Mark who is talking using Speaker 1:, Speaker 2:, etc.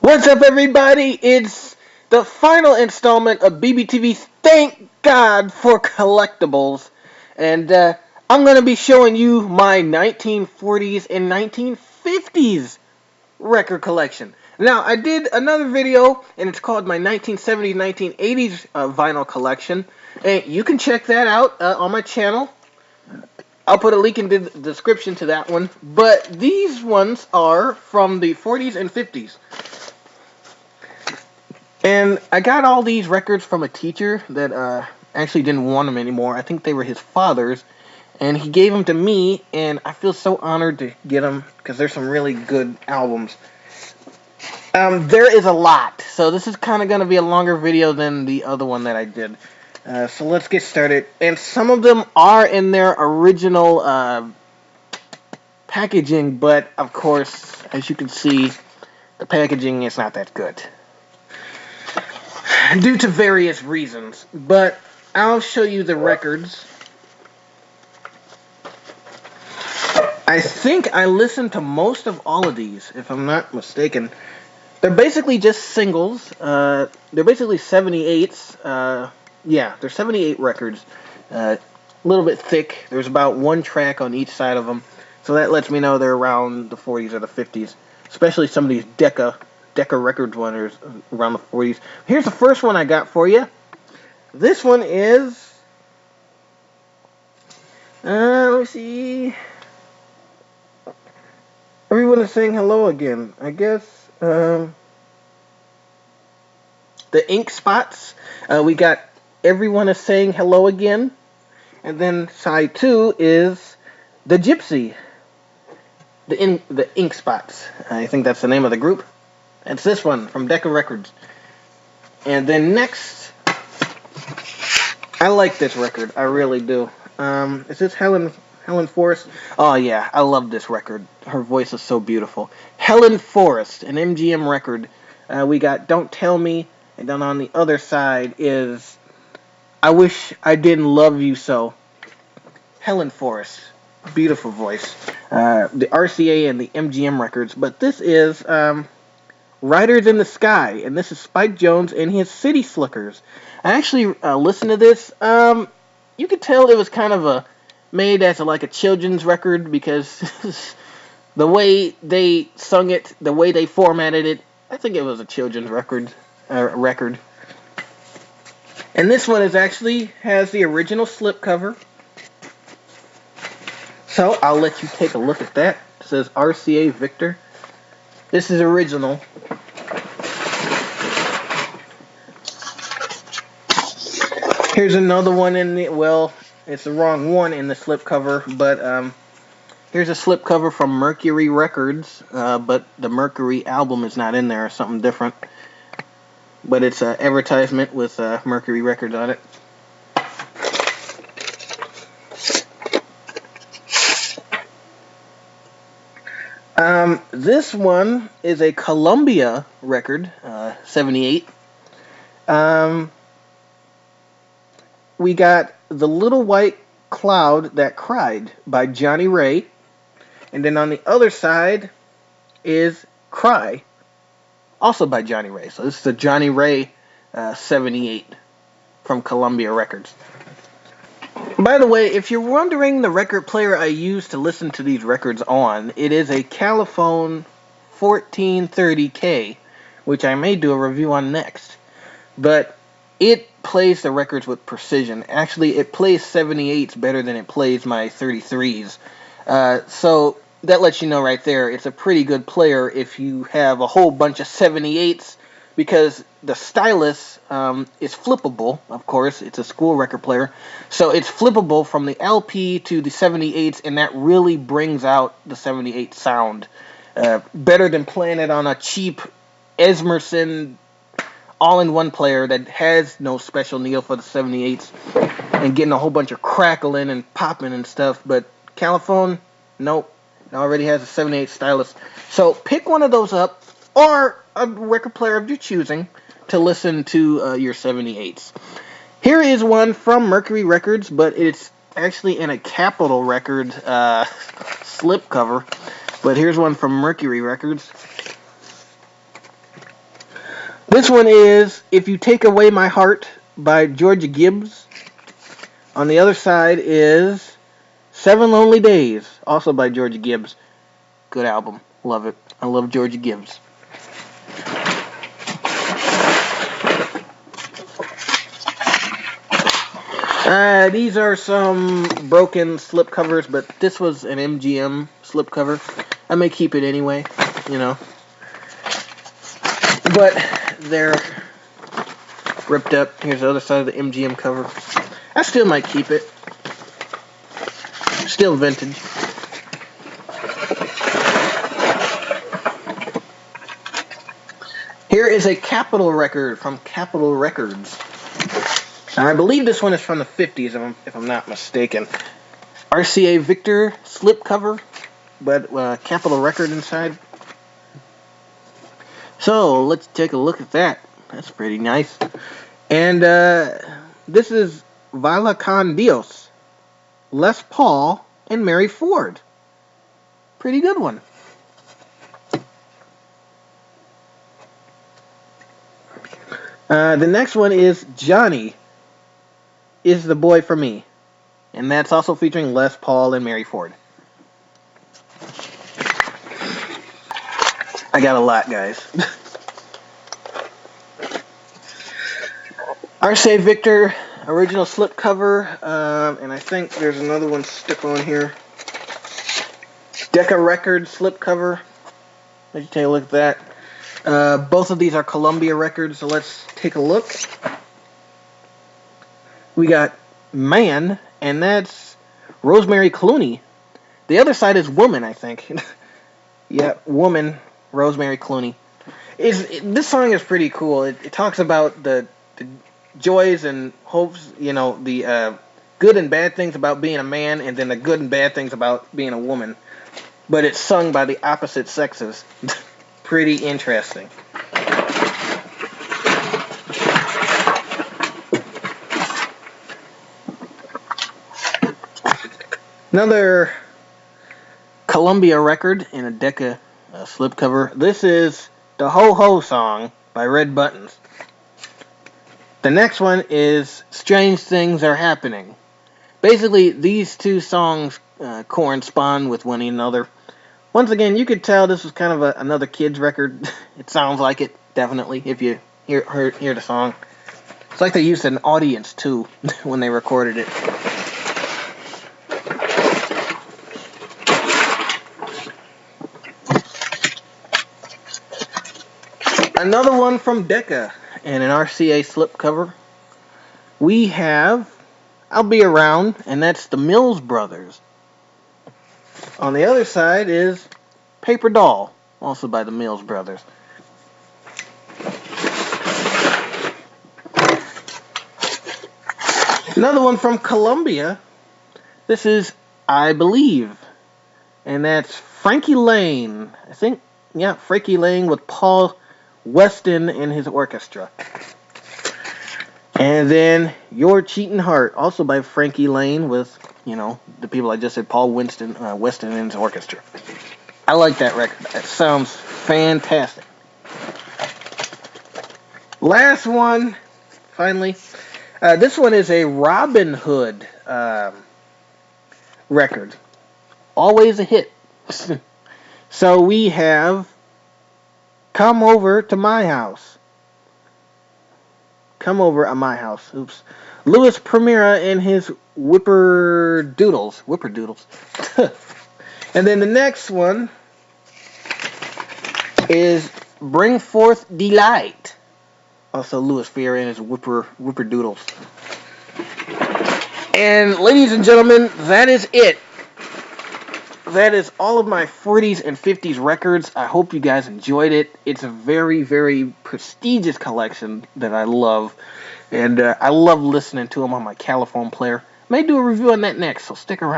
Speaker 1: What's up, everybody? It's the final installment of BBTV's Thank God for Collectibles. And I'm going to be showing you my 1940s and 1950s record collection. Now, I did another video, and it's called my 1970s, 1980s vinyl collection. And you can check that out on my channel. I'll put a link in the description to that one. But these ones are from the 40s and 50s. And I got all these records from a teacher that actually didn't want them anymore. I think they were his father's. And he gave them to me, and I feel so honored to get them because there's some really good albums. There is a lot, so this is kind of going to be a longer video than the other one that I did. So let's get started. And some of them are in their original packaging, but of course, as you can see, the packaging is not that good due to various reasons. But I'll show you the records. I think I listened to most of all of these, if I'm not mistaken. They're basically just singles. They're basically 78s. Yeah, they're 78 records. A little bit thick. There's about one track on each side of them. So that lets me know they're around the 40s or the 50s. Especially some of these Decca Records ones around the 40s. Here's the first one I got for you. This one is... let me see... Everyone is saying hello again. I guess the ink spots. We got Everyone is saying hello again. And then side 2 is the Gypsy. The ink spots. I think that's the name of the group. It's this one from Decca Records. And then next, I like this record. I really do. Is this Helen Forrest? Oh yeah, I love this record. Her voice is so beautiful. Helen Forrest, an MGM record. We got Don't Tell Me, and then on the other side is I Wish I Didn't Love You So. Helen Forrest, beautiful voice. The RCA and the MGM records, but this is Riders in the Sky, and this is Spike Jones and his City Slickers. I actually listened to this. You could tell it was kind of made as like a children's record because the way they sung it, the way they formatted it, I think it was a children's record. And this one actually has the original slipcover. So I'll let you take a look at that. It says RCA Victor. This is original. Here's another one in the, well, it's the wrong one in the slipcover, but here's a slipcover from Mercury Records, but the Mercury album is not in there, or something different. But it's an advertisement with Mercury Records on it. This one is a Columbia record, 78. We got The Little White Cloud That Cried by Johnny Ray. And then on the other side is Cry, also by Johnny Ray. So this is a Johnny Ray 78 from Columbia Records. By the way, if you're wondering the record player I use to listen to these records on, it is a Caliphone 1430K, which I may do a review on next. But it plays the records with precision. Actually, it plays 78s better than it plays my 33s. So that lets you know right there, it's a pretty good player if you have a whole bunch of 78s, because the stylus is flippable, of course. It's a school record player. So it's flippable from the LP to the 78s, and that really brings out the 78 sound. Better than playing it on a cheap Esmerson all-in-one player that has no special needle for the 78s and getting a whole bunch of crackling and popping and stuff. But Caliphone, nope, it already has a 78 stylus. So pick one of those up, or a record player of your choosing, to listen to your 78s. Here is one from Mercury Records, but it's actually in a Capitol Record slipcover. But here's one from Mercury Records. This one is If You Take Away My Heart by Georgia Gibbs. On the other side is 7 Lonely Days, also by Georgia Gibbs. Good album. Love it. I love Georgia Gibbs. These are some broken slip covers, but this was an MGM slip cover. I may keep it anyway, you know. But they're ripped up. Here's the other side of the MGM cover. I still might keep it. Still vintage. Here is a Capitol record from Capitol Records. I believe this one is from the 50s, if I'm not mistaken. RCA Victor slip cover, but Capitol record inside. So let's take a look at that. That's pretty nice. And this is Vila Con Dios, Les Paul, and Mary Ford. Pretty good one. The next one is Johnny Is the Boy for Me. And that's also featuring Les Paul and Mary Ford. I got a lot, guys. RCA Victor original slip cover. And I think there's another one stuck on here. Decca Records slip cover. Let you take a look at that. Both of these are Columbia records, so let's take a look. We got Man, and that's Rosemary Clooney. The other side is Woman, I think. Yeah, Woman, Rosemary Clooney. This song is pretty cool. It talks about the joys and hopes, you know, the good and bad things about being a man, and then the good and bad things about being a woman. But it's sung by the opposite sexes. Pretty interesting. Another Columbia record in a Decca slipcover. This is the Ho Ho Song by Red Buttons. The next one is Strange Things Are Happening. Basically, these two songs correspond with one another. Once again, you could tell this was kind of another kid's record. It sounds like it, definitely, if you hear the song. It's like they used an audience, too, when they recorded it. Another one from Decca and an RCA slipcover. We have I'll Be Around, and that's the Mills Brothers. On the other side is Paper Doll, also by the Mills Brothers. Another one from Columbia. This is I Believe, and that's Frankie Lane. I think, yeah, Frankie Lane with Paul Weston and his orchestra. And then Your Cheatin' Heart, also by Frankie Lane with, you know, the people I just said, Paul Weston and his orchestra. I like that record. It sounds fantastic. Last one, finally. This one is a Robin Hood record. Always a hit. So we have Come Over to My House. Come Over at My House. Oops. Louis Primera and his Whipperdoodles. And then the next one is Bring Forth Delight. Also Louis Primera and his Whipperdoodles. And ladies and gentlemen, that is it. That is all of my 40s and 50s records. I hope you guys enjoyed it. It's a very, very prestigious collection that I love. And I love listening to them on my Caliphone player. May do a review on that next, so stick around.